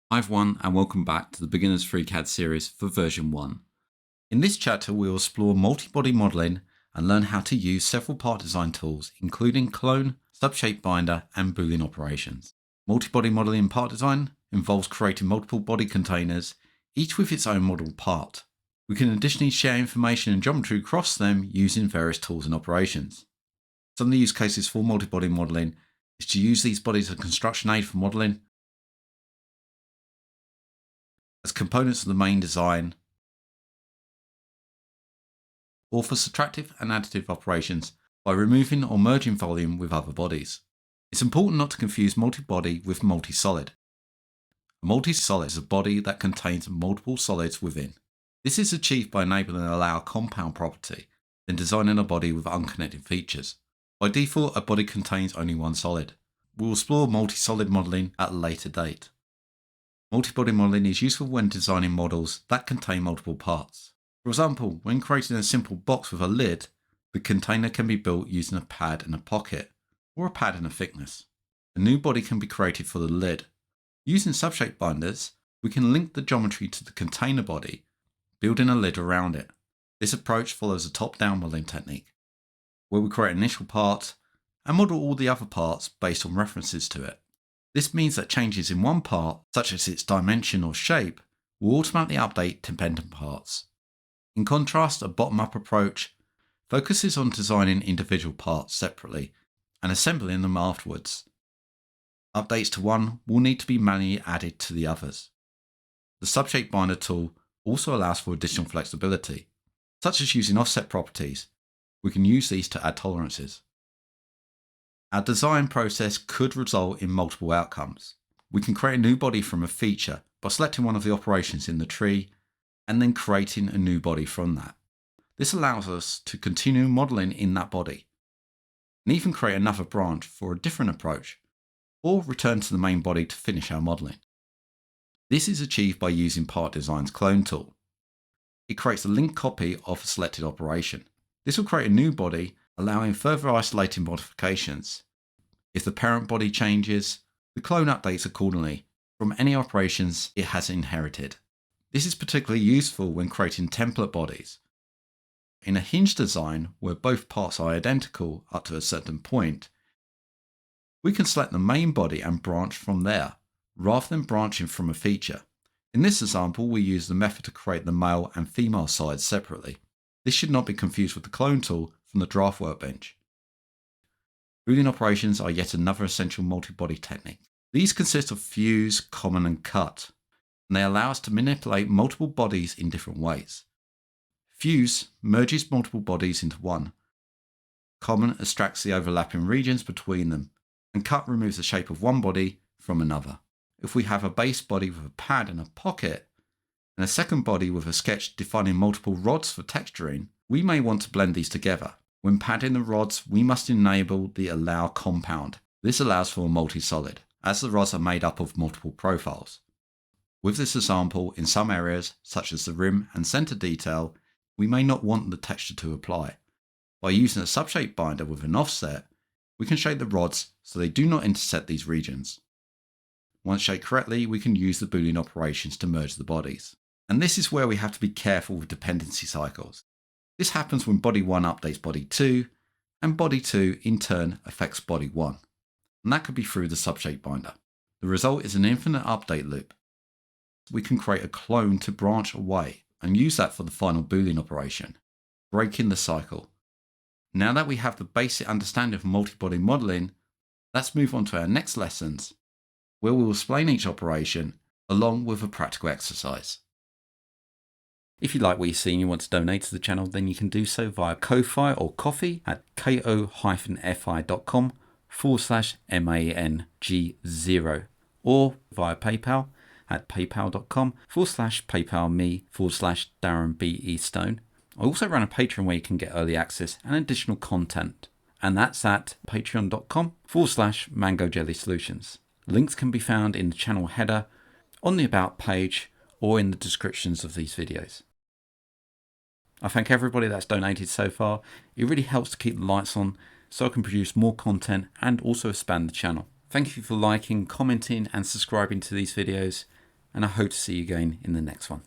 Hi everyone and welcome back to the Beginners FreeCAD series for version 1. In this chapter we will explore multi-body modelling and learn how to use several part design tools including clone, Subshape Binder and Boolean operations. Multi-body modelling in part design involves creating multiple body containers, each with its own model part. We can additionally share information and geometry across them using various tools and operations. Some of the use cases for multi-body modelling is to use these bodies as a construction aid for modelling, as components of the main design, or for subtractive and additive operations by removing or merging volume with other bodies. It's important not to confuse multi-body with multi-solid. A multi-solid is a body that contains multiple solids within. This is achieved by enabling an allow compound property, then designing a body with unconnected features. By default, a body contains only one solid. We will explore multi-solid modelling at a later date. Multi-body modelling is useful when designing models that contain multiple parts. For example, when creating a simple box with a lid, the container can be built using a pad and a pocket, or a pad and a thickness. A new body can be created for the lid. Using Subshape Binders, we can link the geometry to the container body, building a lid around it. This approach follows a top-down modelling technique, where we create an initial part and model all the other parts based on references to it. This means that changes in one part, such as its dimension or shape, will automatically update dependent parts. In contrast, a bottom-up approach focuses on designing individual parts separately and assembling them afterwards. Updates to one will need to be manually added to the others. The Subshape Binder tool also allows for additional flexibility, such as using offset properties. We can use these to add tolerances. Our design process could result in multiple outcomes. We can create a new body from a feature by selecting one of the operations in the tree and then creating a new body from that. This allows us to continue modelling in that body and even create another branch for a different approach or return to the main body to finish our modelling. This is achieved by using Part Design's clone tool. It creates a linked copy of a selected operation. This will create a new body, allowing further isolating modifications. If the parent body changes, the clone updates accordingly from any operations it has inherited. This is particularly useful when creating template bodies. In a hinge design where both parts are identical up to a certain point, we can select the main body and branch from there, rather than branching from a feature. In this example, we use the method to create the male and female sides separately. This should not be confused with the clone tool from the Design Workbench. Boolean operations are yet another essential multi-body technique. These consist of fuse, common and cut, and they allow us to manipulate multiple bodies in different ways. Fuse merges multiple bodies into one. Common extracts the overlapping regions between them, and cut removes the shape of one body from another. If we have a base body with a pad and a pocket, and a second body with a sketch defining multiple rods for texturing, we may want to blend these together. When padding the rods, we must enable the allow compound. This allows for a multi-solid, as the rods are made up of multiple profiles. With this example, in some areas, such as the rim and center detail, we may not want the texture to apply. By using a subshape binder with an offset, we can shape the rods so they do not intersect these regions. Once shaped correctly, we can use the Boolean operations to merge the bodies. And this is where we have to be careful with dependency cycles. This happens when body 1 updates body 2, and body 2 in turn affects body 1. And that could be through the Subshape Binder. The result is an infinite update loop. We can create a clone to branch away and use that for the final Boolean operation, breaking the cycle. Now that we have the basic understanding of multi-body modelling, let's move on to our next lessons, where we will explain each operation along with a practical exercise. If you like what you see and you want to donate to the channel, then you can do so via Ko-Fi or Coffee at ko-fi.com/MANG0 or via PayPal at paypal.com/paypalme/DarrenBEstone. I also run a Patreon where you can get early access and additional content, and that's at patreon.com/MangoJellySolutions. Links can be found in the channel header, on the About page, or in the descriptions of these videos. I thank everybody that's donated so far. It really helps to keep the lights on so I can produce more content and also expand the channel. Thank you for liking, commenting and subscribing to these videos. and I hope to see you again in the next one.